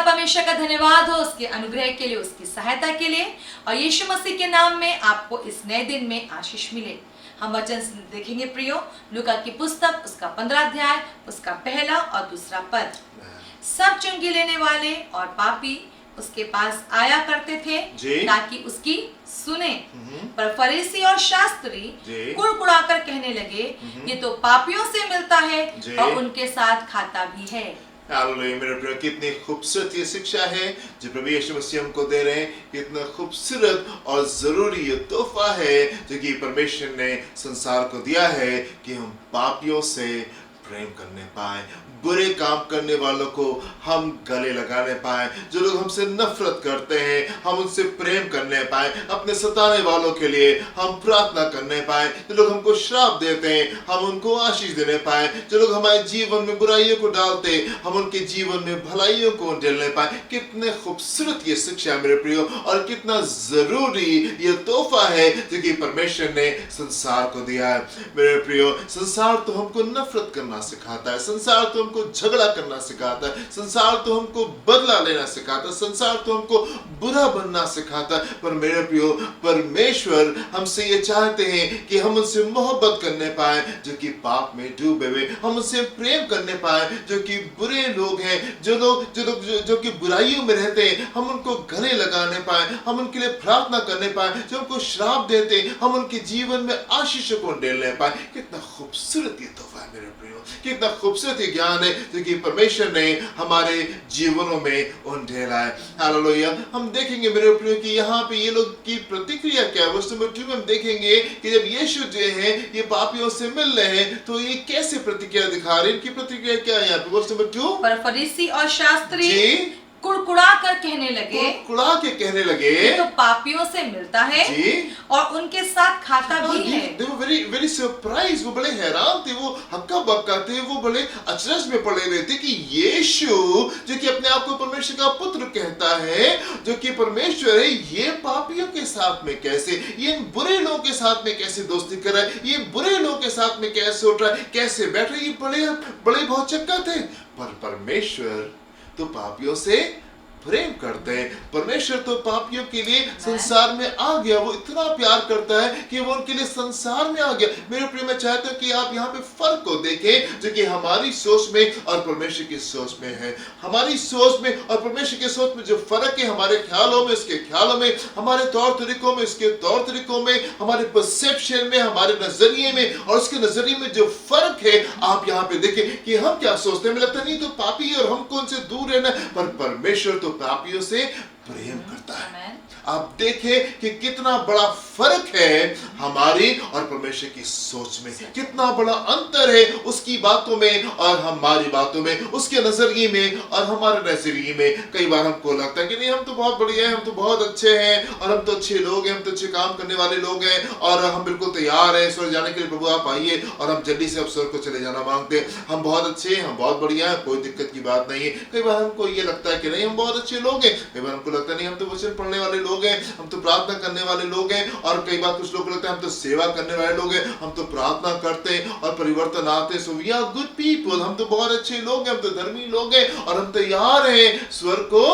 परमेश्वर का धन्यवाद हो उसके अनुग्रह के लिए, उसकी सहायता के लिए, और यीशु मसीह के नाम में आपको इस नए दिन में आशीष मिले। हम वचन देखेंगे प्रियो, लूका की पुस्तक उसका 15 अध्याय उसका पहला और दूसरा पद। सब चुंगी लेने वाले और पापी उसके पास आया करते थे ताकि उसकी सुने, पर फरीसी और शास्त्री कुड़कुड़ाकर कहने लगे, ये तो पापियों से मिलता है और उनके साथ खाता भी है। हालेलुया मेरे प्रिय, कितनी खूबसूरत ये शिक्षा है जो प्रभु यीशु मसीह हमको दे रहे हैं। कितना खूबसूरत और जरूरी ये तोहफा है जो कि परमेश्वर ने संसार को दिया है कि हम पापियों से प्रेम करने पाए, बुरे काम करने वालों को हम गले लगाने पाए, जो लोग हमसे नफरत करते हैं हम उनसे प्रेम करने पाए, अपने सताने वालों के लिए हम प्रार्थना करने पाए, जो लोग हमको श्राप देते हैं हम उनको आशीष देने पाए, जो लोग हमारे जीवन में बुराइयों को डालते हम उनके जीवन में भलाइयों को डालने पाए। कितने खूबसूरत ये शिक्षा है मेरे प्रियो, और कितना जरूरी ये तोहफा है जो कि परमेश्वर ने संसार को दिया है। मेरे प्रियो, संसार तो हमको नफरत करना सिखाता है, संसार तो हमको झगड़ा करना सिखाता है, संसार तो हमको बदला लेना सिखाता है, संसार तो हमको बुरा बनना सिखाता है। पर मेरे प्रियो, परमेश्वर हमसे ये चाहते हैं कि हम उनसे मोहब्बत करने पाए जो कि पाप में डूबे हुए, हम उनसे प्रेम करने पाए जो कि बुरे लोग हैं, जो कि बुराइयों में रहते हैं, हम उनको गले लगाने पाए, हम उनके लिए प्रार्थना करने पाए, जो उनको श्राप देते हैं हम उनके जीवन में आशीष को डालने पाए। कितना खूबसूरत ये तोहफा है मेरे प्रियो, कितना खूबसूरत ये ज्ञान है जो कि परमेश्वर ने हमारे जीवनों में उंडेला है। हालेलुया। हम देखेंगे मेरे प्रियो कि यहाँ पे ये लोग की प्रतिक्रिया क्या है। वर्ष नंबर 2 में हम देखेंगे कि जब यीशु जो है ये पापियों से मिल रहे हैं तो ये कैसे प्रतिक्रिया दिखा रहे हैं। इनकी प्रतिक्रिया क्या है यहाँ पे वर्ष नंबर 2? पर फरीसी और शास्त्री कुड़कुड़ा कर कहने लगे, कुड़कुड़ा के कहने लगे, ये तो पापियों से मिलता है और उनके साथ खाता भी है। They were very surprised, वो बड़े हैरान थे, वो हक्का बक्का थे, वो बड़े अचरज में पड़े हुए थे कि यीशु जो कि अपने आप को परमेश्वर का पुत्र कहता है, जो कि परमेश्वर है, ये पापियों के साथ में कैसे, ये इन बुरे लोगों के साथ में कैसे दोस्ती कर रहा है, ये बुरे लोगों के साथ में कैसे उठ रहा है, कैसे बैठ रहा है। ये बड़े बहुत चक्का थे। पर परमेश्वर तो पापियों से प्रेम करते हैं। परमेश्वर तो पापियों के लिए संसार में आ गया, वो इतना प्यार करता है कि वो उनके लिए संसार में आ गया। मेरे प्रिय, मैं चाहता हूं कि आप यहाँ पे फर्क को देखें जो कि हमारी सोच में और परमेश्वर की सोच में है। हमारी सोच में और परमेश्वर की सोच में जो फर्क है, हमारे ख्यालों में इसके ख्यालों में, हमारे तौर तरीकों में इसके तौर तरीकों में, हमारे परसेप्शन में, हमारे नजरिए में और उसके नजरिए में जो फर्क है, आप यहाँ पे देखें कि हम क्या सोचते हैं। हमें लगता नहीं तो पापी है और हमको उनसे दूर रहना, पर परमेश्वर तो पापियों से प्रेम करता है। आप देखें कि कितना बड़ा फर्क है हमारी और परमेश्वर की सोच में, कितना बड़ा अंतर है उसकी बातों में और हमारी बातों में, उसके नजरिए में और हमारे नजरिए में। कई बार हमको लगता है कि नहीं, हम तो बहुत बढ़िया हैं, हम तो बहुत अच्छे हैं और हम तो अच्छे लोग हैं, हम तो अच्छे काम करने वाले लोग हैं और हम बिल्कुल तैयार हैं स्वर्ग जाने के लिए। प्रभु आप आइए, और हम जल्दी से अब स्वर्ग को चले जाना मांगते हैं। हम बहुत अच्छे हैं, हम बहुत बढ़िया हैं, कोई दिक्कत की बात नहीं है। कई बार हमको ये लगता है कि नहीं, हम बहुत अच्छे लोग हैं। कई बार हमको लगता है नहीं, हम तो वचन पढ़ने वाले लोग हैं, हम तो प्रार्थना करने वाले लोग हैं। और कई बार कुछ लोग को लगता है हम तो सेवा करने वाले लोग हैं, हम तो प्रार्थना करते हैं और परिवर्तन आते हैं। So we are good people, हम तो बहुत अच्छे लोग हैं, हम तो धर्मी लोग हैं और हम तैयार हैं स्वर्ग को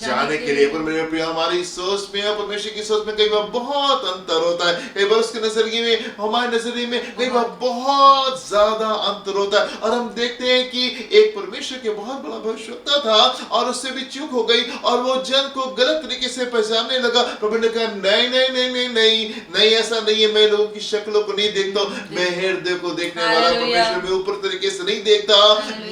जाने के लिए। पर मेरे प्रिय, हमारी सोच में और परमेश्वर की सोच में कई बार बहुत अंतर होता है। कई बार उसके नजरिए में, हमारे नजरिए में कई बार बहुत ज्यादा अंतर होता है। और हम देखते हैं कि एक परमेश्वर के बहुत बड़ा भविष्यवक्ता था और उससे भी चूक हो गई और वो जन को गलत तरीके से पहचानने लगा। प्रभु ने कहा नहीं नहीं नहीं नहीं नहीं नहीं, ऐसा नहीं है, मैं लोगों की शक्लों को नहीं देखता, मैं हृदय को देखने वाला परमेश्वर, मैं ऊपर तरीके से नहीं देखता,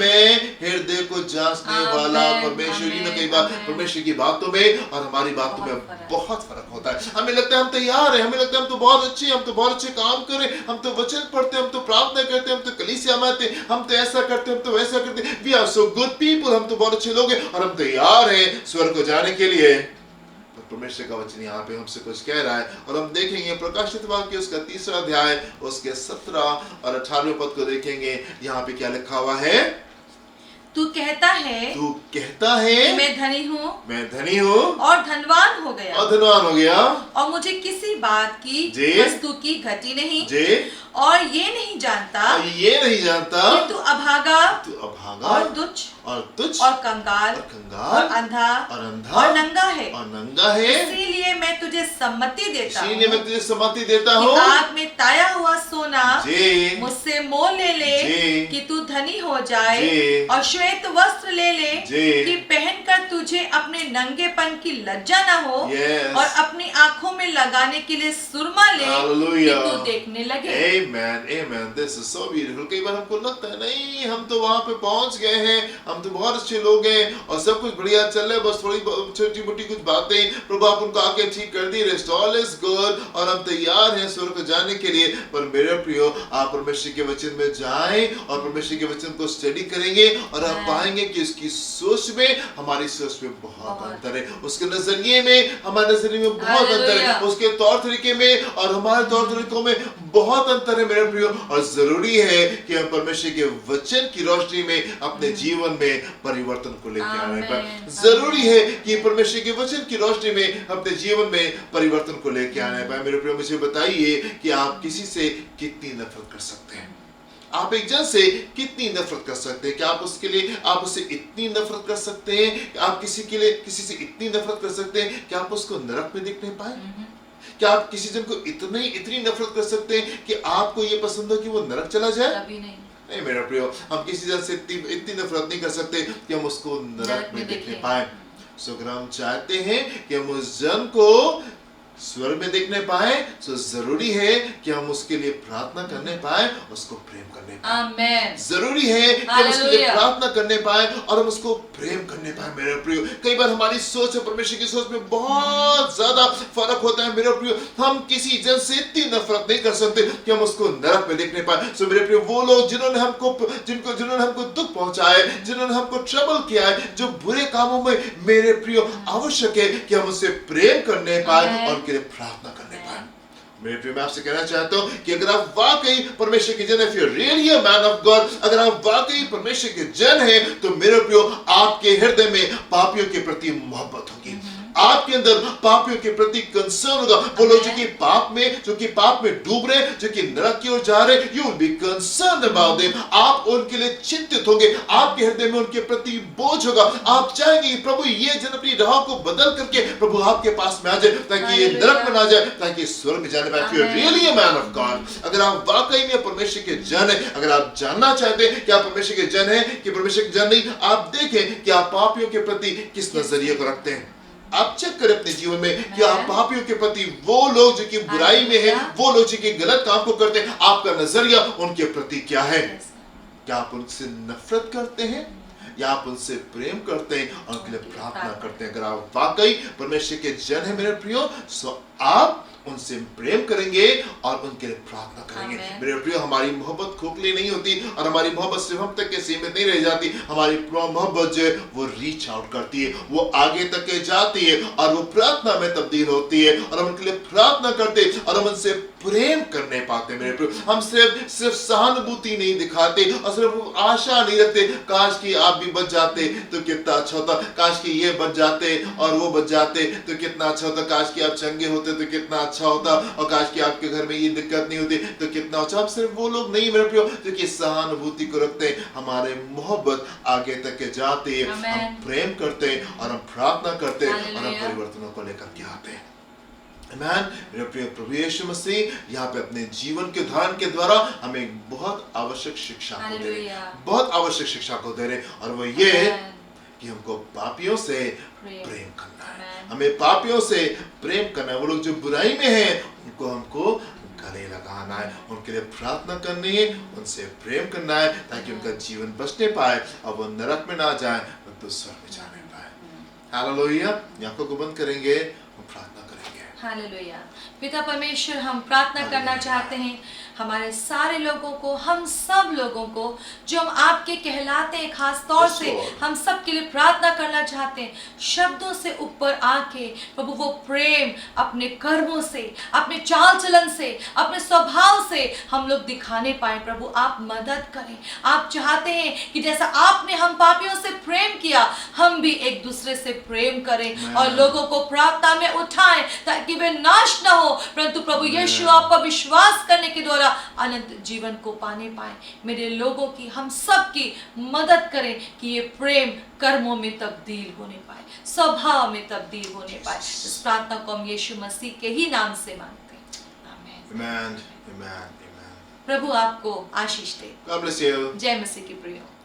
मैं हृदय को जांचने वाला परमेश्वर। कई बार परमेश्वर की बातों में और हमारी बातों में बहुत फर्क होता है। हमें लगता है हम तैयार हैं, हमें लगता है हम तो बहुत अच्छे हैं, हम तो बहुत अच्छे काम करें, हम तो वचन पढ़ते हैं, हम तो प्रार्थना करते हैं, हम तो कलीसिया में आते हैं, हम तो ऐसा करते हैं, हम तो वैसा करते हैं। We are so good people, हम तो बहुत अच्छे लोग हैं और हम तैयार हैं स्वर्ग को जाने के लिए। परमेश्वर का वचन यहाँ पे हमसे कुछ कह रहा है और हम देखेंगे प्रकाशित वाक्य उसका 3 अध्याय उसके 17 और 18वें पद को देखेंगे। यहाँ पे क्या लिखा हुआ है? तू कहता है तू कहता है कि मैं धनी हूँ मैं धनी हूँ और धनवान हो गया और धनवान हो गया और मुझे किसी बात की जी। वस्तु की घटी नहीं जे और ये नहीं जानता और ये नहीं जानता कि तू अभागा तू अभागा और तुच्छ और तुच्छ और कंगाल और और कंगाल अंधा और अंधा और नंगा है। और नंगा है। इसीलिए मैं तुझे सम्मति देता इसीलिए हूँ मैं तुझे सम्मति देता कि हूँ आग में ताया हुआ सोना जे मुझसे मोल ले ले जी। कि तू धनी हो जाए जी। और श्वेत वस्त्र ले ले जी। कि पहनकर तुझे अपने नंगेपन की लज्जा न हो Yes. और अपनी आंखों में लगाने के लिए सुरमा ले कि Hallelujah. तू देखने लगे। Amen, amen. This is so beautiful. कई बार हमको लगता है नहीं हम तो वहाँ पे पहुँच गए हैं, हम तो बहुत अच्छे लोग हैं और सब कुछ बढ़िया चल रहा है, बस थोड़ी छोटी मोटी कुछ बातें प्रभु आप उनको आके ठीक कर दी, rest all is good और हम तैयार हैं स्वर्ग को जाने के लिए। पर मेरे प्रियो आप परमेश्वर के वचन में जाएं और परमेश्वर के वचन को स्टडी करेंगे और आप पाएंगे कि उसकी सोच में हमारी सोच में बहुत अंतर है, उसके नजरिए में हमारे नजरिए में बहुत अंतर है, उसके तौर तरीके में और हमारे तौर तरीकों में बहुत अंतर है मेरे प्रियो। और जरूरी है कि हम परमेश्वर के वचन की रोशनी में अपने जीवन में परिवर्तन को लेकर आने पाए। जरूरी है कि परमेश्वर के वचन की रोशनी में अपने जीवन में परिवर्तन को लेकर आने पाए। मेरे प्रियो मुझे बताइए कि आप किसी से कितनी नफरत कर सकते हैं, आप एक जन से कितनी नफरत कर सकते हैं? क्या आप उसके लिए आप उससे इतनी नफरत कर सकते हैं? आप किसी के लिए किसी से इतनी नफरत कर सकते हैं कि आप उसको नरक में देख नहीं पाए? क्या आप किसी जन को इतनी नफरत कर सकते हैं कि आपको ये पसंद हो कि वो नरक चला जाए? कभी नहीं। नहीं मेरा प्रियो, हम किसी जन से इतनी नफरत नहीं कर सकते कि हम उसको नरक में देख नहीं पाए। सो अगर हम चाहते हैं कि हम उस जन को स्वर्ग में देखने पाए तो जरूरी है कि हम उसके लिए प्रार्थना करने पाए, उसको प्रेम करने पाए। आमेन। जरूरी है कि हम उसके लिए प्रार्थना करने पाए और हम उसको प्रेम करने पाए मेरे प्रियो। कई बार हमारी सोच और परमेश्वर की सोच में बहुत ज्यादा फर्क होता है मेरे प्रियो। हम किसी जन से इतनी नफरत नहीं कर सकते कि हम उसको नरक में देखने पाए। सो मेरे प्रियो वो लोग जिन्होंने हमको दुख पहुंचाए, जिन्होंने हमको ट्रबल किया है, जो बुरे कामों में मेरे प्रियो आवश्यक है कि हम उससे प्रेम करने पाए और प्रार्थना करने पाए। मेरे प्रिय मैं आपसे कहना चाहता हूं कि अगर आप वाकई परमेश्वर के जन है, if you're really a man of God, अगर आप वाकई परमेश्वर के जन हैं तो मेरे प्रियो आपके हृदय में पापियों के प्रति मोहब्बत होगी, आपके अंदर पापियों के प्रति कंसर्न होगा। वो लोग जो कि पाप में डूब रहे, जो कि नरक की ओर जा रहे, you will be concerned about them। आप उनके लिए चिंतित होंगे, आपके हृदय में उनके प्रति बोझ होगा। आप चाहेंगे कि प्रभु ये जन अपनी राह को बदल करके प्रभु आपके पास में आ जाए ताकि ये नरक में ना जाए, ताकि स्वर्ग में जाने पाए। If you're really a man of God, अगर आप वाकई में परमेश्वर के जन हैं, अगर आप जानना चाहते हैं कि आप परमेश्वर के जन हैं कि परमेश्वर के जन नहीं, आप देखें कि आप पापियों के प्रति किस नजरिए को रखते हैं। आप चेक करें अपने जीवन में कि आप पापियों के प्रति, वो लोग जो कि बुराई में है, वो लोग जो कि गलत काम को करते हैं, आपका नजरिया उनके प्रति क्या है? क्या आप उनसे नफरत करते हैं या आप उनसे प्रेम करते हैं और उनके लिए प्रार्थना करते हैं? अगर आप वाकई परमेश्वर के जन हैं मेरे प्रियो, सो आप उनसे प्रेम करेंगे और उनके लिए प्रार्थना करेंगे। मेरे प्रियो हमारी मोहब्बत खोखली नहीं होती और हमारी मोहब्बत सिर्फ हम तक के सीमित नहीं रह जाती। हमारी मोहब्बत जो है वो रीच आउट करती है, वो आगे तक के जाती है और वो प्रार्थना में तब्दील होती है और हम उनके लिए प्रार्थना करते हैं और हम उनसे प्रेम करने पाते। मेरे प्रियो हम सिर्फ सहानुभूति नहीं दिखाते और सिर्फ आशा नहीं रखते काश कि आप भी बच जाते तो कितना अच्छा होता, काश कि ये बच जाते और वो बच जाते तो कितना अच्छा होता, काश कि आप चंगे होते तो कितना अच्छा होता और काश कि आपके घर में ये दिक्कत नहीं होती तो कितना अच्छा। हम सिर्फ वो लोग नहीं मेरे प्रियो जो कि सहानुभूति को रखते हैं, हमारे मोहब्बत आगे तक के जाती है, हम प्रेम करते हैं और हम प्रार्थना करते हैं और हम परिवर्तनों को लेकर के आते हैं। आमीन। मेरे प्रिय प्रभु यीशु मसीह यहाँ पे अपने जीवन के उदाहरण के द्वारा हमें बहुत आवश्यक शिक्षा को दे रहे हैं और वो ये कि हमको पापियों से प्रेम करना है, हमें पापियों से प्रेम करना है। वो लोग जो बुराई में हैं उनको हमको गले लगाना है, उनके लिए प्रार्थना करनी है, उनसे प्रेम करना है ताकि उनका जीवन बचने पाए और वो नरक में ना जाए तो स्वर्ग में जाने पाए। हालेलुया। आंखों को बंद करेंगे, हम प्रार्थना करेंगे। हालेलुया। पिता परमेश्वर हम प्रार्थना करना चाहते हैं, हमारे सारे लोगों को, हम सब लोगों को जो हम आपके कहलाते हैं, खास तौर Yes, से Lord. हम सब के लिए प्रार्थना करना चाहते हैं, शब्दों से ऊपर आके प्रभु वो प्रेम अपने कर्मों से, अपने चाल चलन से, अपने स्वभाव से हम लोग दिखाने पाए। प्रभु आप मदद करें। आप चाहते हैं कि जैसा आपने हम पापियों से प्रेम किया, हम भी एक दूसरे से प्रेम करें Amen. और लोगों को प्रार्थना में उठाएं ताकि वे नाश न हो, परंतु प्रभु यीशु आप पर विश्वास करने के द्वारा अनंत जीवन को पाने पाए। मेरे लोगों की, हम सब की मदद करें कि ये प्रेम कर्मों में तब्दील होने पाए, स्वभाव में तब्दील होने पाए। इस प्रार्थना को हम यीशु मसीह के ही नाम से मांगते हैं, आमीन। Amen. Amen. Amen. प्रभु आपको आशीष दे। God bless you. जय मसीह की प्रियो।